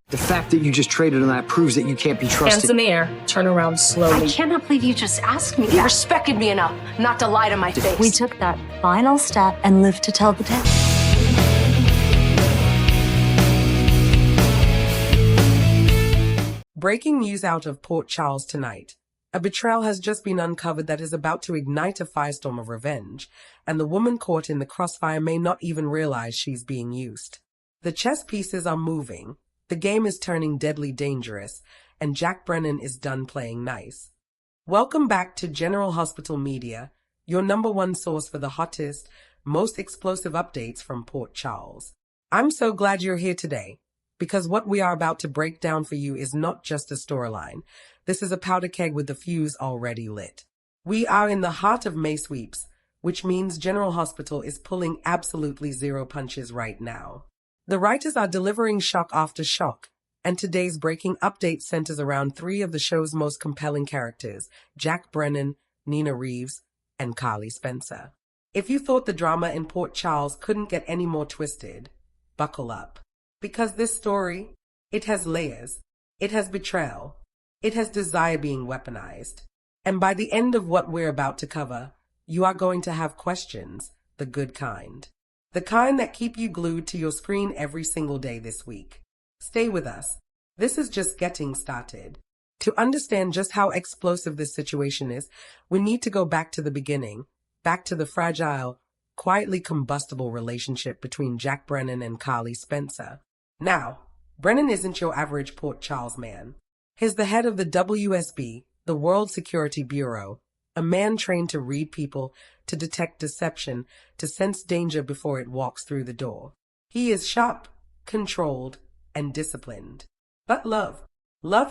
The fact that you just traded on that proves that you can't be trusted. Hands in the air. Turn around slowly. I cannot believe you just asked me You that. respected me enough not to lie to my face. We took that final step and lived to tell the tale. Breaking news out of Port Charles tonight. A betrayal has just been uncovered that is about to ignite a firestorm of revenge, and the woman caught in the crossfire may not even realize she's being used. The chess pieces are moving, the game is turning deadly dangerous, and Jack Brennan is done playing nice. Welcome back to General Hospital Media, your #1 source for the hottest, most explosive updates from Port Charles. I'm so glad you're here today, because what we are about to break down for you is not just a storyline. This is a powder keg with the fuse already lit. We are in the heart of May sweeps, which means General Hospital is pulling absolutely zero punches right now. The writers are delivering shock after shock, and today's breaking update centers around 3 of the show's most compelling characters, Jack Brennan, Nina Reeves, and Carly Spencer. If you thought the drama in Port Charles couldn't get any more twisted, buckle up. Because this story, it has layers, it has betrayal, it has desire being weaponized. And by the end of what we're about to cover, you are going to have questions, the good kind. The kind that keep you glued to your screen every single day this week. Stay with us. This is just getting started. To understand just how explosive this situation is, we need to go back to the beginning, back to the fragile, quietly combustible relationship between Jack Brennan and Carly Spencer. Now, Brennan isn't your average Port Charles man. He's the head of the WSB, the World Security Bureau, a man trained to read people, to detect deception, to sense danger before it walks through the door. He is sharp, controlled, and disciplined. But love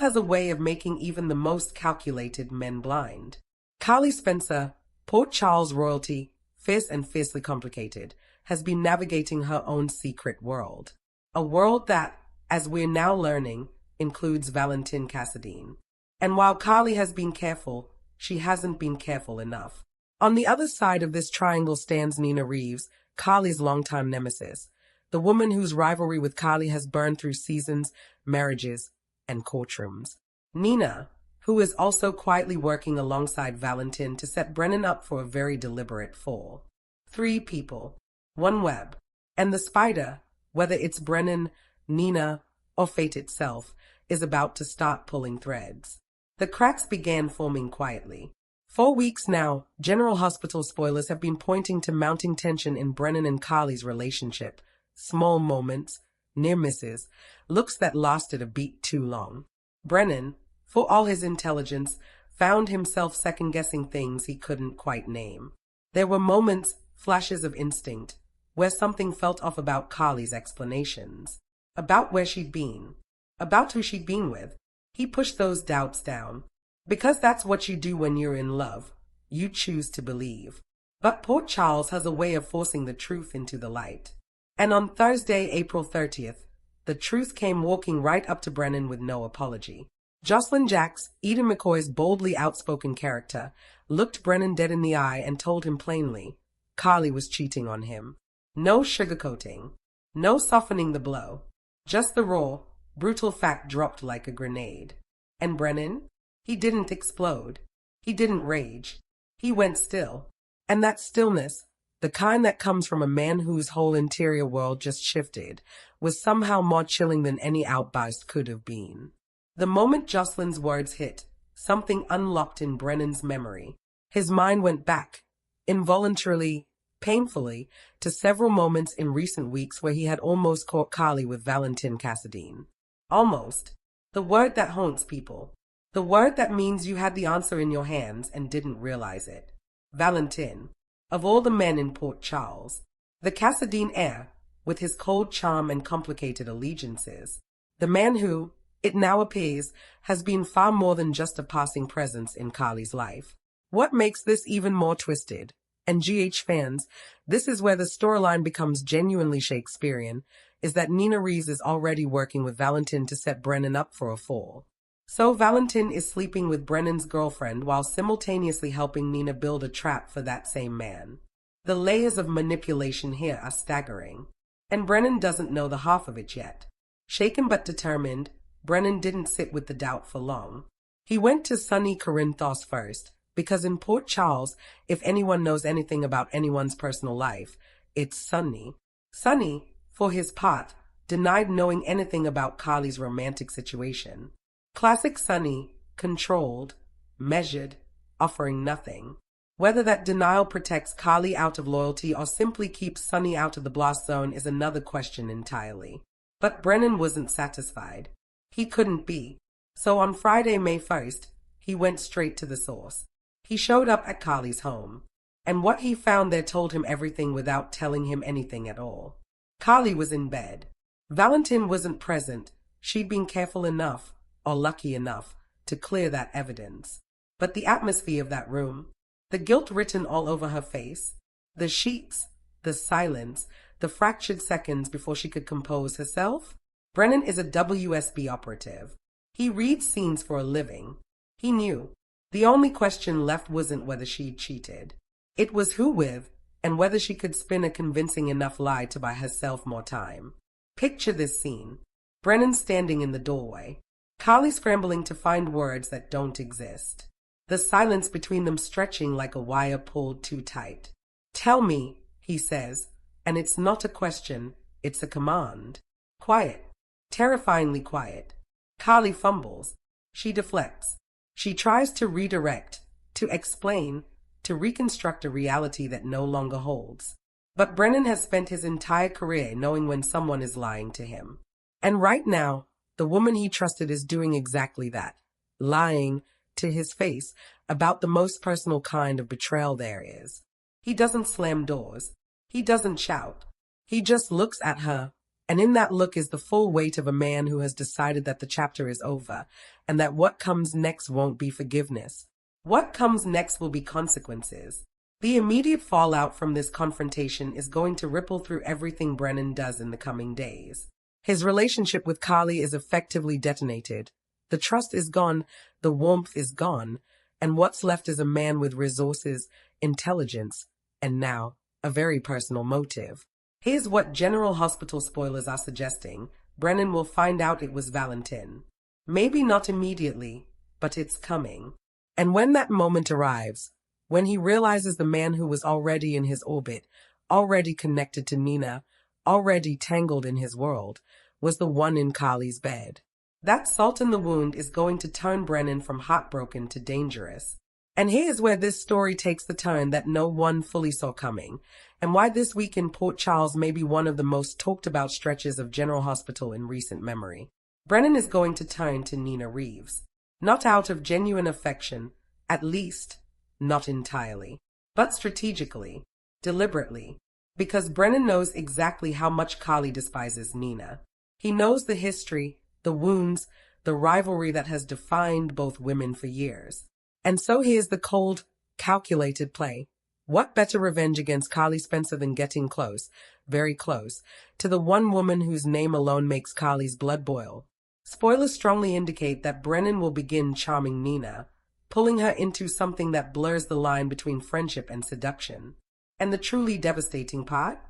has a way of making even the most calculated men blind. Carly Spencer, Port Charles royalty, fierce and fiercely complicated, has been navigating her own secret world. A world that, as we're now learning, includes Valentin Cassadine. And while Carly has been careful, she hasn't been careful enough. On the other side of this triangle stands Nina Reeves, Carly's longtime nemesis, the woman whose rivalry with Carly has burned through seasons, marriages, and courtrooms. Nina, who is also quietly working alongside Valentin to set Brennan up for a very deliberate fall. 3 people, 1 web, and the spider, whether it's Brennan, Nina, or fate itself, is about to start pulling threads. The cracks began forming quietly. For weeks now, General Hospital spoilers have been pointing to mounting tension in Brennan and Carly's relationship. Small moments, near misses, looks that lasted a beat too long. Brennan, for all his intelligence, found himself second-guessing things he couldn't quite name. There were moments, flashes of instinct, where something felt off about Carly's explanations, about where she'd been, about who she'd been with. He pushed those doubts down. Because that's what you do when you're in love. You choose to believe. But Port Charles has a way of forcing the truth into the light. And on Thursday, April 30th, the truth came walking right up to Brennan with no apology. Jocelyn Jacks, Eden McCoy's boldly outspoken character, looked Brennan dead in the eye and told him plainly, Carly was cheating on him. No sugarcoating. No softening the blow. Just the raw, brutal fact dropped like a grenade. And Brennan? He didn't explode. He didn't rage. He went still. And that stillness, the kind that comes from a man whose whole interior world just shifted, was somehow more chilling than any outburst could have been. The moment Jocelyn's words hit, something unlocked in Brennan's memory. His mind went back, involuntarily, painfully, to several moments in recent weeks where he had almost caught Carly with Valentin Cassadine. Almost. The word that haunts people. The word that means you had the answer in your hands and didn't realize it. Valentin, of all the men in Port Charles, the Cassadine heir, with his cold charm and complicated allegiances, the man who, it now appears, has been far more than just a passing presence in Carly's life. What makes this even more twisted? And GH fans, this is where the storyline becomes genuinely Shakespearean, is that Nina Reeves is already working with Valentin to set Brennan up for a fall. So Valentin is sleeping with Brennan's girlfriend while simultaneously helping Nina build a trap for that same man. The layers of manipulation here are staggering. And Brennan doesn't know the half of it yet. Shaken but determined, Brennan didn't sit with the doubt for long. He went to sunny Corinthos first, because in Port Charles, if anyone knows anything about anyone's personal life, it's Sunny. Sunny, for his part, denied knowing anything about Carly's romantic situation. Classic Sunny, controlled, measured, offering nothing. Whether that denial protects Carly out of loyalty or simply keeps Sunny out of the blast zone is another question entirely. But Brennan wasn't satisfied. He couldn't be. So on Friday, May 1st, he went straight to the source. He showed up at Carly's home, and what he found there told him everything without telling him anything at all. Carly was in bed. Valentin wasn't present. She'd been careful enough, or lucky enough, to clear that evidence. But the atmosphere of that room, the guilt written all over her face, the sheets, the silence, the fractured seconds before she could compose herself. Brennan is a WSB operative. He reads scenes for a living. He knew. The only question left wasn't whether she'd cheated. It was who with, and whether she could spin a convincing enough lie to buy herself more time. Picture this scene. Brennan standing in the doorway. Carly scrambling to find words that don't exist. The silence between them stretching like a wire pulled too tight. "Tell me," he says, and it's not a question, it's a command. Quiet. Terrifyingly quiet. Carly fumbles. She deflects. She tries to redirect, to explain, to reconstruct a reality that no longer holds. But Brennan has spent his entire career knowing when someone is lying to him. And right now, the woman he trusted is doing exactly that. Lying to his face about the most personal kind of betrayal there is. He doesn't slam doors. He doesn't shout. He just looks at her, and in that look is the full weight of a man who has decided that the chapter is over, and that what comes next won't be forgiveness. What comes next will be consequences. The immediate fallout from this confrontation is going to ripple through everything Brennan does in the coming days. His relationship with Carly is effectively detonated. The trust is gone, the warmth is gone, and what's left is a man with resources, intelligence, and now, a very personal motive. Here's what General Hospital spoilers are suggesting. Brennan will find out it was Valentin. Maybe not immediately, but it's coming. And when that moment arrives, when he realizes the man who was already in his orbit, already connected to Nina, already tangled in his world, was the one in Carly's bed. That salt in the wound is going to turn Brennan from heartbroken to dangerous. And here's where this story takes the turn that no one fully saw coming, and why this week in Port Charles may be one of the most talked about stretches of General Hospital in recent memory. Brennan is going to turn to Nina Reeves. Not out of genuine affection, at least, not entirely, but strategically, deliberately, because Brennan knows exactly how much Carly despises Nina. He knows the history, the wounds, the rivalry that has defined both women for years. And so here's the cold, calculated play. What better revenge against Carly Spencer than getting close, very close, to the one woman whose name alone makes Carly's blood boil? Spoilers strongly indicate that Brennan will begin charming Nina, pulling her into something that blurs the line between friendship and seduction. And the truly devastating part?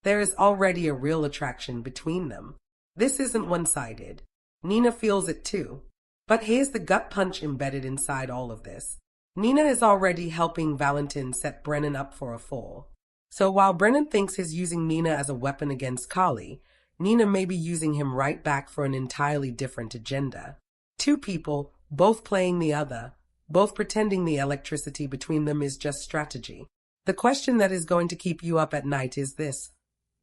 There is already a real attraction between them. This isn't one-sided. Nina feels it too. But here's the gut punch embedded inside all of this. Nina is already helping Valentin set Brennan up for a fall. So while Brennan thinks he's using Nina as a weapon against Carly, Nina may be using him right back for an entirely different agenda. Two people, both playing the other, both pretending the electricity between them is just strategy. The question that is going to keep you up at night is this: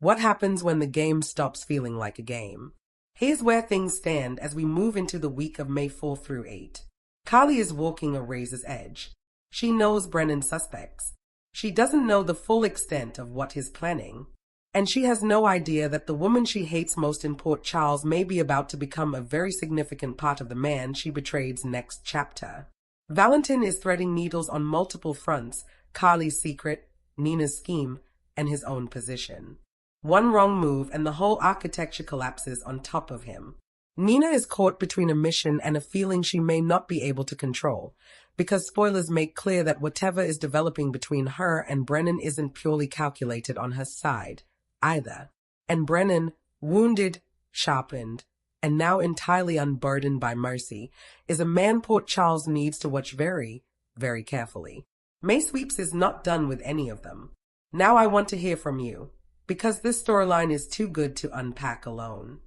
what happens when the game stops feeling like a game? Here's where things stand as we move into the week of May 4 through 8. Carly is walking a razor's edge. She knows Brennan's suspects. She doesn't know the full extent of what he's planning. And she has no idea that the woman she hates most in Port Charles may be about to become a very significant part of the man she betrayed's next chapter. Valentin is threading needles on multiple fronts: Carly's secret, Nina's scheme, and his own position. One wrong move and the whole architecture collapses on top of him. Nina is caught between a mission and a feeling she may not be able to control, because spoilers make clear that whatever is developing between her and Brennan isn't purely calculated on her side, either. And Brennan, wounded, sharpened, and now entirely unburdened by mercy, is a man Port Charles needs to watch very, very carefully. May Sweeps is not done with any of them. Now I want to hear from you, because this storyline is too good to unpack alone.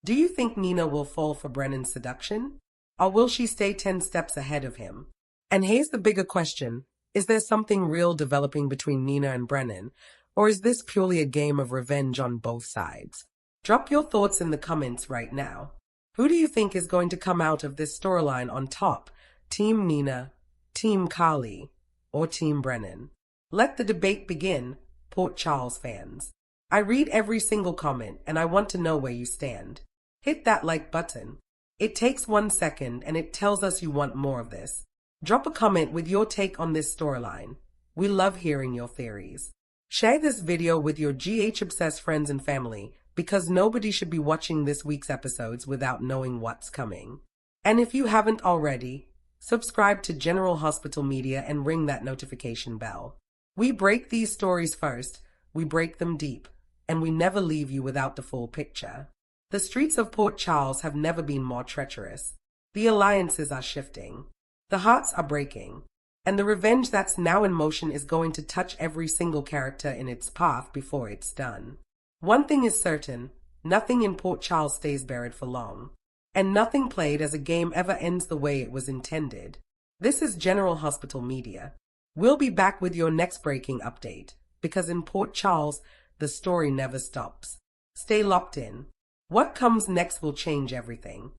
Do you think Nina will fall for Brennan's seduction? Or will she stay 10 steps ahead of him? And here's the bigger question. Is there something real developing between Nina and Brennan, or is this purely a game of revenge on both sides? Drop your thoughts in the comments right now. Who do you think is going to come out of this storyline on top? Team Nina, Team Carly, or Team Brennan? Let the debate begin, Port Charles fans. I read every single comment and I want to know where you stand. Hit that like button. It takes 1 second and it tells us you want more of this. Drop a comment with your take on this storyline. We love hearing your theories. Share this video with your GH-obsessed friends and family, because nobody should be watching this week's episodes without knowing what's coming. And if you haven't already, subscribe to General Hospital Media and ring that notification bell. We break these stories first, we break them deep, and we never leave you without the full picture. The streets of Port Charles have never been more treacherous. The alliances are shifting. The hearts are breaking. And the revenge that's now in motion is going to touch every single character in its path before it's done. One thing is certain, nothing in Port Charles stays buried for long. And nothing played as a game ever ends the way it was intended. This is General Hospital Media. We'll be back with your next breaking update, because in Port Charles, the story never stops. Stay locked in. What comes next will change everything.